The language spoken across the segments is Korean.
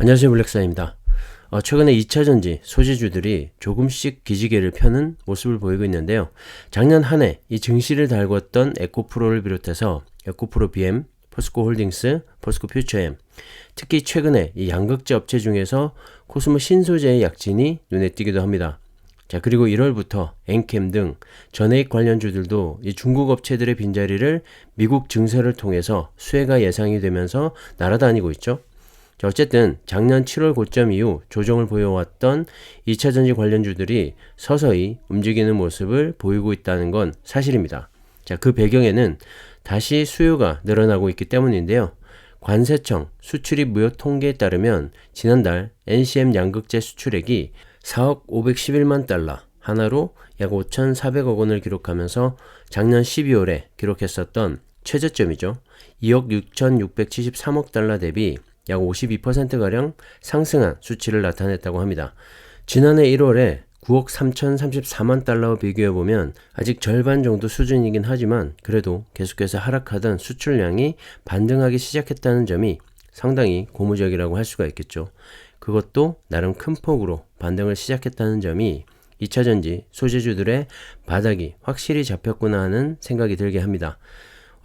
안녕하세요, 블랙사입니다. 최근에 2차전지 소재주들이 조금씩 기지개를 펴는 모습을 보이고 있는데요. 작년 한 해 이 증시를 달궜던 에코프로를 비롯해서 에코프로 BM, 포스코홀딩스, 포스코퓨처엠, 특히 최근에 이 양극재 업체 중에서 코스모 신소재의 약진이 눈에 띄기도 합니다. 자, 그리고 1월부터 엔캠 등 전해익 관련주들도 이 중국 업체들의 빈자리를 미국 증세를 통해서 수혜가 예상이 되면서 날아다니고 있죠. 자, 어쨌든 작년 7월 고점 이후 조정을 보여왔던 2차전지 관련주들이 서서히 움직이는 모습을 보이고 있다는 건 사실입니다. 자, 그 배경에는 다시 수요가 늘어나고 있기 때문인데요. 관세청 수출입 무역 통계에 따르면 지난달 NCM 양극재 수출액이 4억 511만 달러, 하나로 약 5,400억 원을 기록하면서 작년 12월에 기록했었던 최저점이죠. 2억 6,673억 달러 대비 약 52%가량 상승한 수치를 나타냈다고 합니다. 지난해 1월에 9억 3,034만 달러와 비교해보면 아직 절반 정도 수준이긴 하지만 그래도 계속해서 하락하던 수출량이 반등하기 시작했다는 점이 상당히 고무적이라고 할 수가 있겠죠. 그것도 나름 큰 폭으로 반등을 시작했다는 점이 2차전지 소재주들의 바닥이 확실히 잡혔구나 하는 생각이 들게 합니다.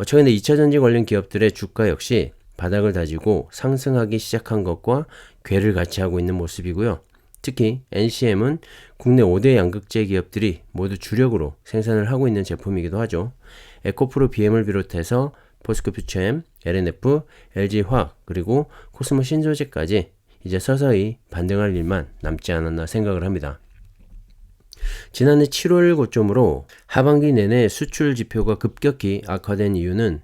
최근에 2차전지 관련 기업들의 주가 역시 바닥을 다지고 상승하기 시작한 것과 궤를 같이 하고 있는 모습이고요. 특히 NCM은 국내 5대 양극재 기업들이 모두 주력으로 생산을 하고 있는 제품이기도 하죠. 에코프로 BM을 비롯해서 포스코퓨처엠, LNF, LG화학, 그리고 코스모 신소재까지 이제 서서히 반등할 일만 남지 않았나 생각을 합니다. 지난해 7월 고점으로 하반기 내내 수출 지표가 급격히 악화된 이유는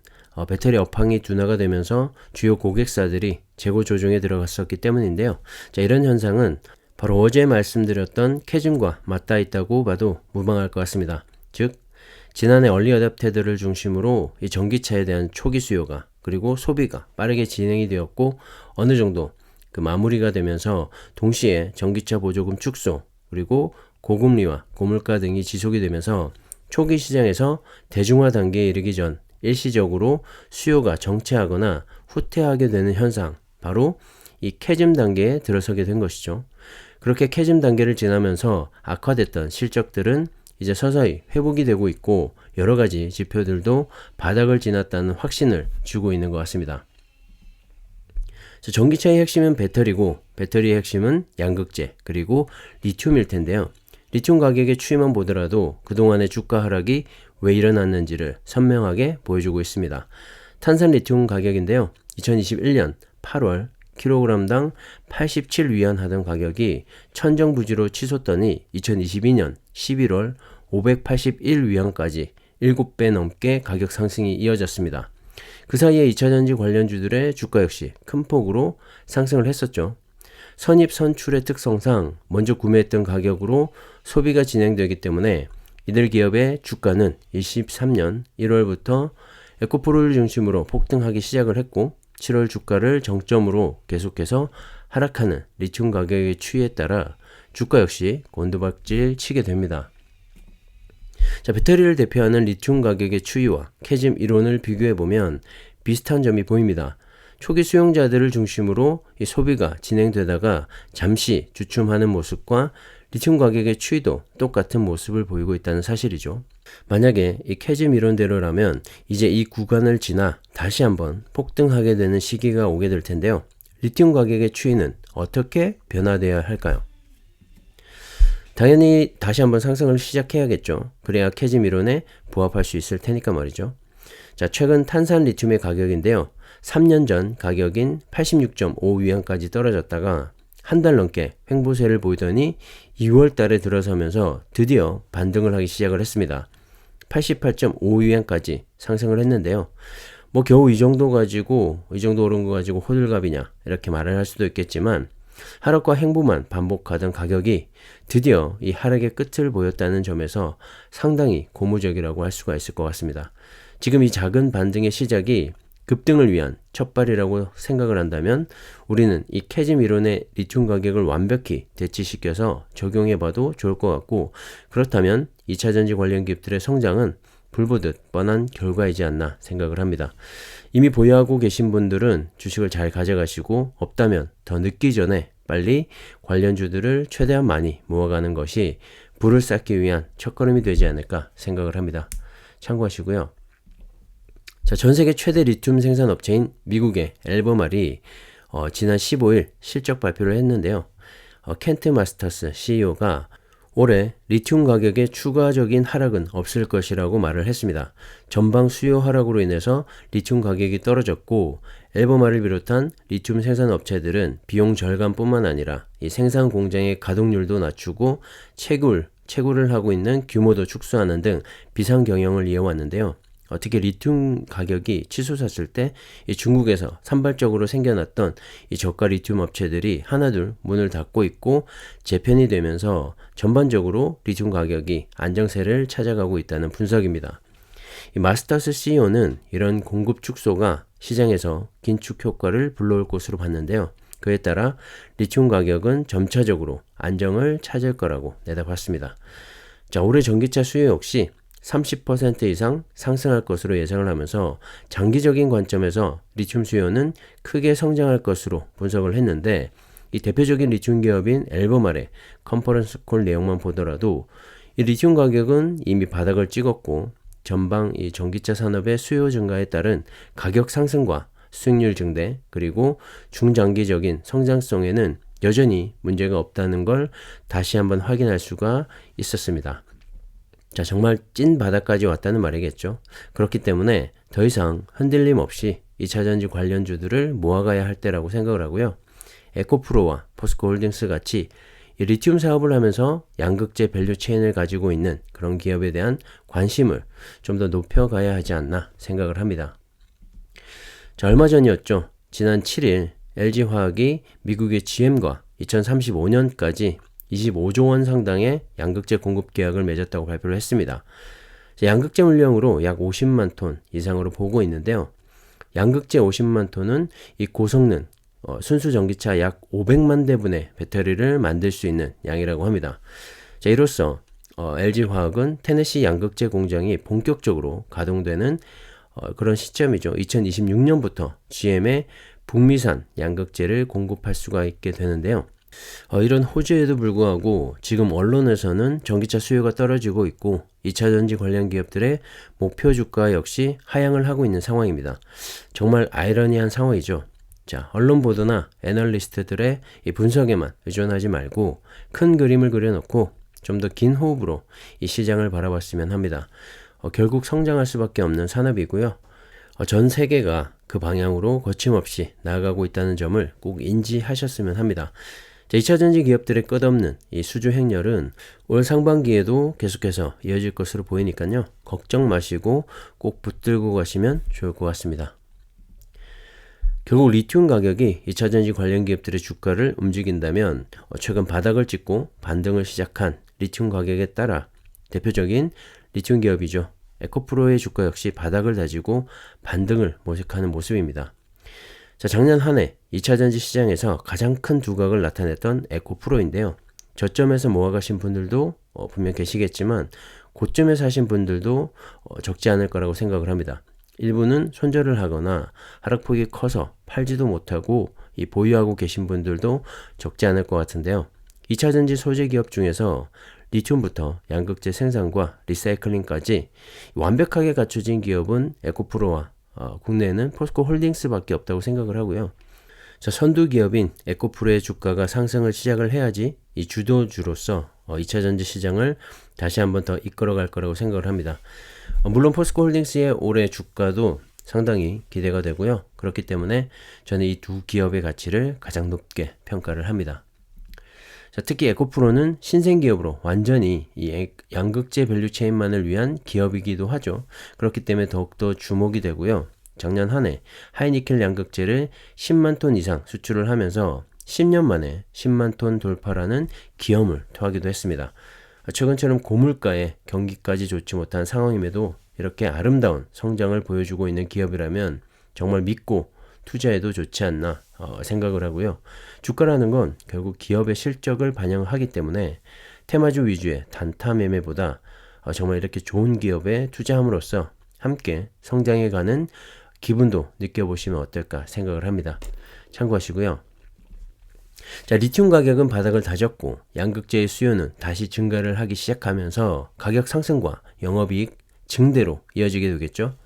배터리 업황이 둔화가 되면서 주요 고객사들이 재고 조정에 들어갔었기 때문인데요. 자, 이런 현상은 바로 어제 말씀드렸던 캐즘과 맞닿아 있다고 봐도 무방할 것 같습니다. 즉, 지난해 얼리 어댑터들을 중심으로 이 전기차에 대한 초기 수요가 그리고 소비가 빠르게 진행이 되었고 어느 정도 그 마무리가 되면서 동시에 전기차 보조금 축소 그리고 고금리와 고물가 등이 지속이 되면서 초기 시장에서 대중화 단계에 이르기 전 일시적으로 수요가 정체하거나 후퇴하게 되는 현상, 바로 이 캐즘 단계에 들어서게 된 것이죠. 그렇게 캐즘 단계를 지나면서 악화됐던 실적들은 이제 서서히 회복이 되고 있고 여러 가지 지표들도 바닥을 지났다는 확신을 주고 있는 것 같습니다. 전기차의 핵심은 배터리고 배터리의 핵심은 양극재 그리고 리튬일 텐데요. 리튬 가격의 추이만 보더라도 그동안의 주가 하락이 왜 일어났는지를 선명하게 보여주고 있습니다. 탄산 리튬 가격인데요. 2021년 8월 킬로그램당 87위안 하던 가격이 천정부지로 치솟더니 2022년 11월 581위안까지 7배 넘게 가격 상승이 이어졌습니다. 그 사이에 2차전지 관련주들의 주가 역시 큰 폭으로 상승을 했었죠. 선입 선출의 특성상 먼저 구매했던 가격으로 소비가 진행되기 때문에 이들 기업의 주가는 23년 1월부터 에코프로를 중심으로 폭등하기 시작을 했고 7월 주가를 정점으로 계속해서 하락하는 리튬 가격의 추이에 따라 주가 역시 곤두박질 치게 됩니다. 자, 배터리를 대표하는 리튬 가격의 추이와 캐즘 이론을 비교해보면 비슷한 점이 보입니다. 초기 수용자들을 중심으로 이 소비가 진행되다가 잠시 주춤하는 모습과 리튬 가격의 추이도 똑같은 모습을 보이고 있다는 사실이죠. 만약에 이 캐즘 이론대로라면 이제 이 구간을 지나 다시 한번 폭등하게 되는 시기가 오게 될 텐데요. 리튬 가격의 추이는 어떻게 변화되어야 할까요? 당연히 다시 한번 상승을 시작해야겠죠. 그래야 캐즘 이론에 부합할 수 있을 테니까 말이죠. 자, 최근 탄산 리튬의 가격인데요. 3년 전 가격인 86.5위안까지 떨어졌다가 한 달 넘게 횡보세를 보이더니 2월 달에 들어서면서 드디어 반등을 하기 시작을 했습니다. 88.5위안까지 상승을 했는데요. 겨우 이 정도 오른 거 가지고 호들갑이냐 이렇게 말을 할 수도 있겠지만 하락과 횡보만 반복하던 가격이 드디어 이 하락의 끝을 보였다는 점에서 상당히 고무적이라고 할 수가 있을 것 같습니다. 지금 이 작은 반등의 시작이 급등을 위한 첫발이라고 생각을 한다면 우리는 이 캐즘 이론의 리튬 가격을 완벽히 대치시켜서 적용해봐도 좋을 것 같고, 그렇다면 2차전지 관련 기업들의 성장은 불보듯 뻔한 결과이지 않나 생각을 합니다. 이미 보유하고 계신 분들은 주식을 잘 가져가시고 없다면 더 늦기 전에 빨리 관련주들을 최대한 많이 모아가는 것이 부를 쌓기 위한 첫걸음이 되지 않을까 생각을 합니다. 참고하시고요. 자, 전 세계 최대 리튬 생산 업체인 미국의 앨버말이 지난 15일 실적 발표를 했는데요. 켄트 마스터스 CEO가 올해 리튬 가격의 추가적인 하락은 없을 것이라고 말을 했습니다. 전방 수요 하락으로 인해서 리튬 가격이 떨어졌고 앨버말을 비롯한 리튬 생산 업체들은 비용 절감뿐만 아니라 이 생산 공장의 가동률도 낮추고 채굴을 하고 있는 규모도 축소하는 등 비상 경영을 이어왔는데요. 특히 리튬 가격이 치솟았을 때 이 중국에서 산발적으로 생겨났던 이 저가 리튬 업체들이 하나둘 문을 닫고 있고 재편이 되면서 전반적으로 리튬 가격이 안정세를 찾아가고 있다는 분석입니다. 이 마스터스 CEO는 이런 공급 축소가 시장에서 긴축 효과를 불러올 것으로 봤는데요. 그에 따라 리튬 가격은 점차적으로 안정을 찾을 거라고 내다봤습니다. 자, 올해 전기차 수요 역시 30% 이상 상승할 것으로 예상을 하면서 장기적인 관점에서 리튬 수요는 크게 성장할 것으로 분석을 했는데 이 대표적인 리튬 기업인 앨버말의 컨퍼런스 콜 내용만 보더라도 이 리튬 가격은 이미 바닥을 찍었고 전방 이 전기차 산업의 수요 증가에 따른 가격 상승과 수익률 증대 그리고 중장기적인 성장성에는 여전히 문제가 없다는 걸 다시 한번 확인할 수가 있었습니다. 자, 정말 찐 바닥까지 왔다는 말이겠죠. 그렇기 때문에 더 이상 흔들림 없이 2차전지 관련주들을 모아가야 할 때라고 생각을 하고요. 에코프로와 포스코홀딩스 같이 이 리튬 사업을 하면서 양극재 밸류 체인을 가지고 있는 그런 기업에 대한 관심을 좀 더 높여가야 하지 않나 생각을 합니다. 자, 얼마 전이었죠. 지난 7일 LG화학이 미국의 GM과 2035년까지 25조 원 상당의 양극재 공급 계약을 맺었다고 발표를 했습니다. 양극재 물량으로 약 50만 톤 이상으로 보고 있는데요. 양극재 50만 톤은 이 고성능 순수 전기차 약 500만 대분의 배터리를 만들 수 있는 양이라고 합니다. 자, 이로써 LG화학은 테네시 양극재 공장이 본격적으로 가동되는 그런 시점이죠. 2026년부터 GM의 북미산 양극재를 공급할 수가 있게 되는데요. 이런 호재에도 불구하고 지금 언론에서는 전기차 수요가 떨어지고 있고 2차전지 관련 기업들의 목표 주가 역시 하향을 하고 있는 상황입니다. 정말 아이러니한 상황이죠. 자, 언론 보도나 애널리스트들의 이 분석에만 의존하지 말고 큰 그림을 그려놓고 좀 더 긴 호흡으로 이 시장을 바라봤으면 합니다. 결국 성장할 수밖에 없는 산업이고요. 전 세계가 그 방향으로 거침없이 나아가고 있다는 점을 꼭 인지하셨으면 합니다. 2차전지 기업들의 끝없는 이 수주 행렬은 올 상반기에도 계속해서 이어질 것으로 보이니까요. 걱정 마시고 꼭 붙들고 가시면 좋을 것 같습니다. 결국 리튬 가격이 2차전지 관련 기업들의 주가를 움직인다면 최근 바닥을 찍고 반등을 시작한 리튬 가격에 따라 대표적인 리튬 기업이죠. 에코프로의 주가 역시 바닥을 다지고 반등을 모색하는 모습입니다. 자, 작년 한 해 2차전지 시장에서 가장 큰 두각을 나타냈던 에코프로인데요. 저점에서 모아가신 분들도 분명 계시겠지만 고점에서 하신 분들도 적지 않을 거라고 생각을 합니다. 일부는 손절을 하거나 하락폭이 커서 팔지도 못하고 이 보유하고 계신 분들도 적지 않을 것 같은데요. 2차전지 소재 기업 중에서 리튬부터 양극재 생산과 리사이클링까지 완벽하게 갖춰진 기업은 에코프로와 국내에는 포스코홀딩스밖에 없다고 생각을 하고요. 자, 선두 기업인 에코프로의 주가가 상승을 시작을 해야지 이 주도주로서 2차전지 시장을 다시 한번 더 이끌어갈 거라고 생각을 합니다. 물론 포스코홀딩스의 올해 주가도 상당히 기대가 되고요. 그렇기 때문에 저는 이 두 기업의 가치를 가장 높게 평가를 합니다. 자, 특히 에코프로는 신생기업으로 완전히 이 양극재 밸류체인만을 위한 기업이기도 하죠. 그렇기 때문에 더욱더 주목이 되고요. 작년 한 해 하이니켈 양극재를 10만 톤 이상 수출을 하면서 10년 만에 10만 톤 돌파라는 기염을 토하기도 했습니다. 최근처럼 고물가에 경기까지 좋지 못한 상황임에도 이렇게 아름다운 성장을 보여주고 있는 기업이라면 정말 믿고 투자해도 좋지 않나 생각을 하고요. 주가라는 건 결국 기업의 실적을 반영하기 때문에 테마주 위주의 단타 매매보다 정말 이렇게 좋은 기업에 투자함으로써 함께 성장해가는 기분도 느껴보시면 어떨까 생각을 합니다. 참고하시고요. 자, 리튬 가격은 바닥을 다졌고 양극재의 수요는 다시 증가를 하기 시작하면서 가격 상승과 영업이익 증대로 이어지게 되겠죠.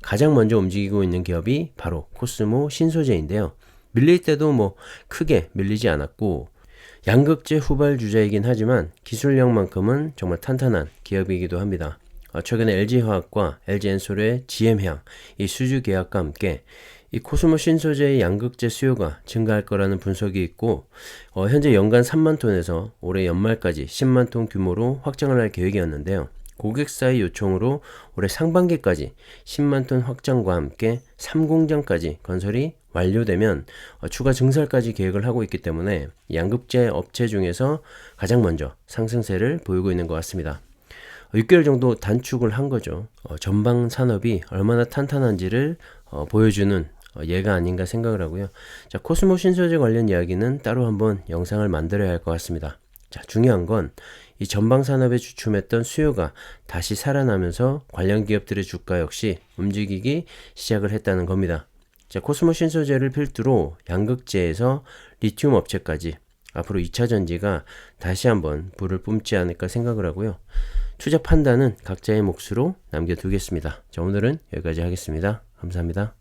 가장 먼저 움직이고 있는 기업이 바로 코스모 신소재인데요. 밀릴 때도 뭐 크게 밀리지 않았고 양극재 후발주자이긴 하지만 기술력만큼은 정말 탄탄한 기업이기도 합니다. 최근에 LG화학과 LG엔솔의 GM향 이 수주 계약과 함께 이 코스모 신소재의 양극재 수요가 증가할 거라는 분석이 있고 현재 연간 3만 톤에서 올해 연말까지 10만 톤 규모로 확장을 할 계획이었는데요. 고객사의 요청으로 올해 상반기까지 10만 톤 확장과 함께 3공장까지 건설이 완료되면 추가 증설까지 계획을 하고 있기 때문에 양극재 업체 중에서 가장 먼저 상승세를 보이고 있는 것 같습니다. 6개월 정도 단축을 한 거죠. 전방 산업이 얼마나 탄탄한지를 보여주는 예가 아닌가 생각을 하고요. 자, 코스모 신소재 관련 이야기는 따로 한번 영상을 만들어야 할 것 같습니다. 자, 중요한 건 이 전방 산업에 주춤했던 수요가 다시 살아나면서 관련 기업들의 주가 역시 움직이기 시작을 했다는 겁니다. 자, 코스모 신소재를 필두로 양극재에서 리튬 업체까지 앞으로 2차 전지가 다시 한번 불을 뿜지 않을까 생각을 하고요. 투자 판단은 각자의 몫으로 남겨두겠습니다. 자, 오늘은 여기까지 하겠습니다. 감사합니다.